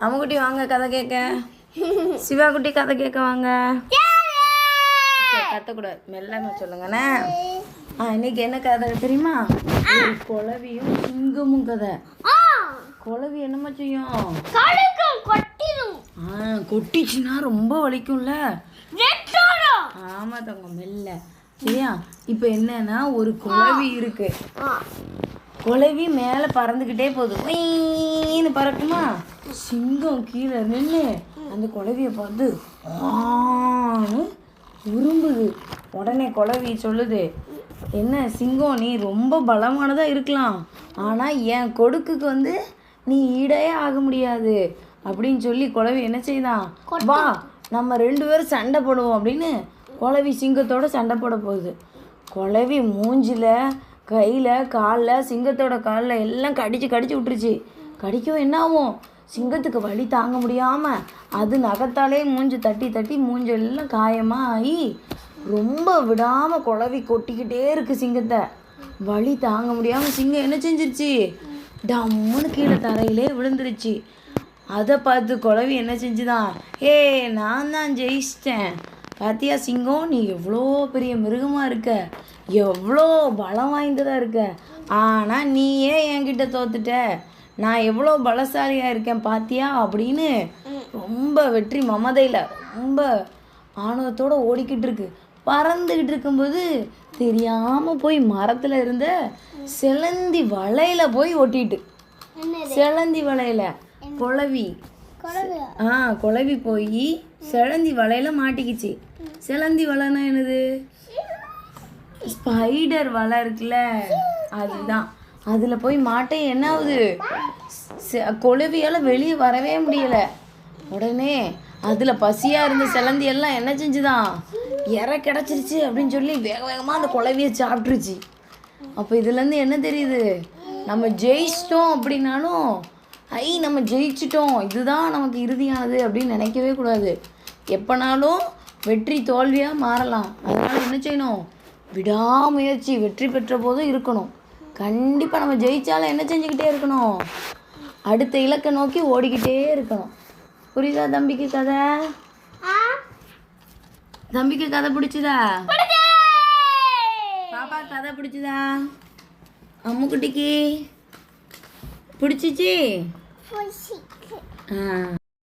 அம்முக்குட்டி வாங்க கதை கேட்க. சிவா குட்டி கதை கேட்க வாங்க. கத்தக்கூடாது, மெல்லமா சொல்லுங்கண்ணே. இன்னைக்கு என்ன கதை தெரியுமா? குளவியும் சிங்கமும் கதை. குளவி என்னமா செய்யும்? கொட்டிச்சுன்னா ரொம்ப வலிக்கும்ல. ஆமா தங்க, மெல்ல. சரியா? இப்போ என்னன்னா ஒரு குளவி இருக்கு. குளவி மேலே பறந்துக்கிட்டே போகுது. ஒயின்னு பறக்குமா? சிங்கம் கீழே நின்று அந்த குளவியை பார்த்து உரும்புது. உடனே குளவி சொல்லுது, என்ன சிங்கம், நீ ரொம்ப பலமானதாக இருக்கலாம், ஆனால் என் கொடுக்குக்கு நீ ஈடையே ஆக முடியாது அப்படின்னு சொல்லி குளவி என்ன செய்தான், வா நம்ம 2 பேரும் சண்டை போடுவோம் அப்படின்னு குளவி சிங்கத்தோட சண்டை போட போகுது. குளவி மூஞ்சில், கையில், காலில், சிங்கத்தோட காலில் எல்லாம் கடிச்சு விட்டுருச்சு. கடிக்கவும் என்ன ஆகும், சிங்கத்துக்கு வலி தாங்க முடியாமல் அது நகத்தாலே மூஞ்சி தட்டி மூஞ்செல்லாம் காயமாக ஆகி ரொம்ப விடாமல் குளவி கொட்டிக்கிட்டே இருக்குது சிங்கத்தை. வலி தாங்க முடியாமல் சிங்கம் என்ன செஞ்சிருச்சு, டம்முன்னு கீழே தரையிலே விழுந்துருச்சு. அதை பார்த்து குளவி என்ன செஞ்சுதான், நான் தான் ஜெயிச்சிட்டேன் பாத்தியா சிங்கம், நீ எவ்வளோ பெரிய மிருகமாக இருக்க, எவ்வளோ பலம் வாய்ந்ததாக இருக்க, ஆனால் நீ ஏன் என்கிட்ட தோத்துட்ட, நான் எவ்வளோ பலசாலியாக இருக்கேன் பாத்தியா அப்படின்னு ரொம்ப வெற்றி மமதையில் ரொம்ப ஆணவத்தோடு ஓடிக்கிட்டு இருக்கு. பறந்துக்கிட்டு இருக்கும்போது தெரியாமல் போய் மரத்தில் இருந்த செலந்தி வலையில் போய் ஒட்டிட்டு, செலந்தி வலையில் குளவி போய் செலந்தி வலையில் மாட்டிக்கிச்சு. செலந்தி வலைன்னா என்னது, ஸ்பைடர் வலை இருக்குல்ல, அதுதான். அதில் போய் மாட்ட என்ன ஆகுது, குளவியால் வெளியே வரவே முடியலை. உடனே அதில் பசியாக இருந்த செலந்தி எல்லாம் என்ன செஞ்சுதான், கிடச்சிருச்சு அப்படின்னு சொல்லி வேகமாக அந்த குளவியை சாப்பிட்ருச்சு. அப்போ இதுலேருந்து என்ன தெரியுது, நம்ம ஜெயிச்சிட்டோம் அப்படின்னாலும் நம்ம ஜெயிச்சிட்டோம், இதுதான் நமக்கு இறுதியானது அப்படின்னு நினைக்கவே கூடாது. எப்போனாலும் வெற்றி தோல்வியாக மாறலாம். அதனால் என்ன செய்யணும், விடாமுயற்சி, வெற்றி பெற்ற போதும் இருக்கணும். கண்டிப்பாக நம்ம ஜெயிச்சாலும் என்ன செஞ்சுக்கிட்டே இருக்கணும், அடுத்த இலக்கை நோக்கி ஓடிக்கிட்டே இருக்கணும். புரியுதா தம்பிக்கு கதை? தம்பிக்கு கதை பிடிச்சதா? பாப்பா கதை பிடிச்சதா? அம்முக்குட்டிக்கு பிடிச்சிச்சு?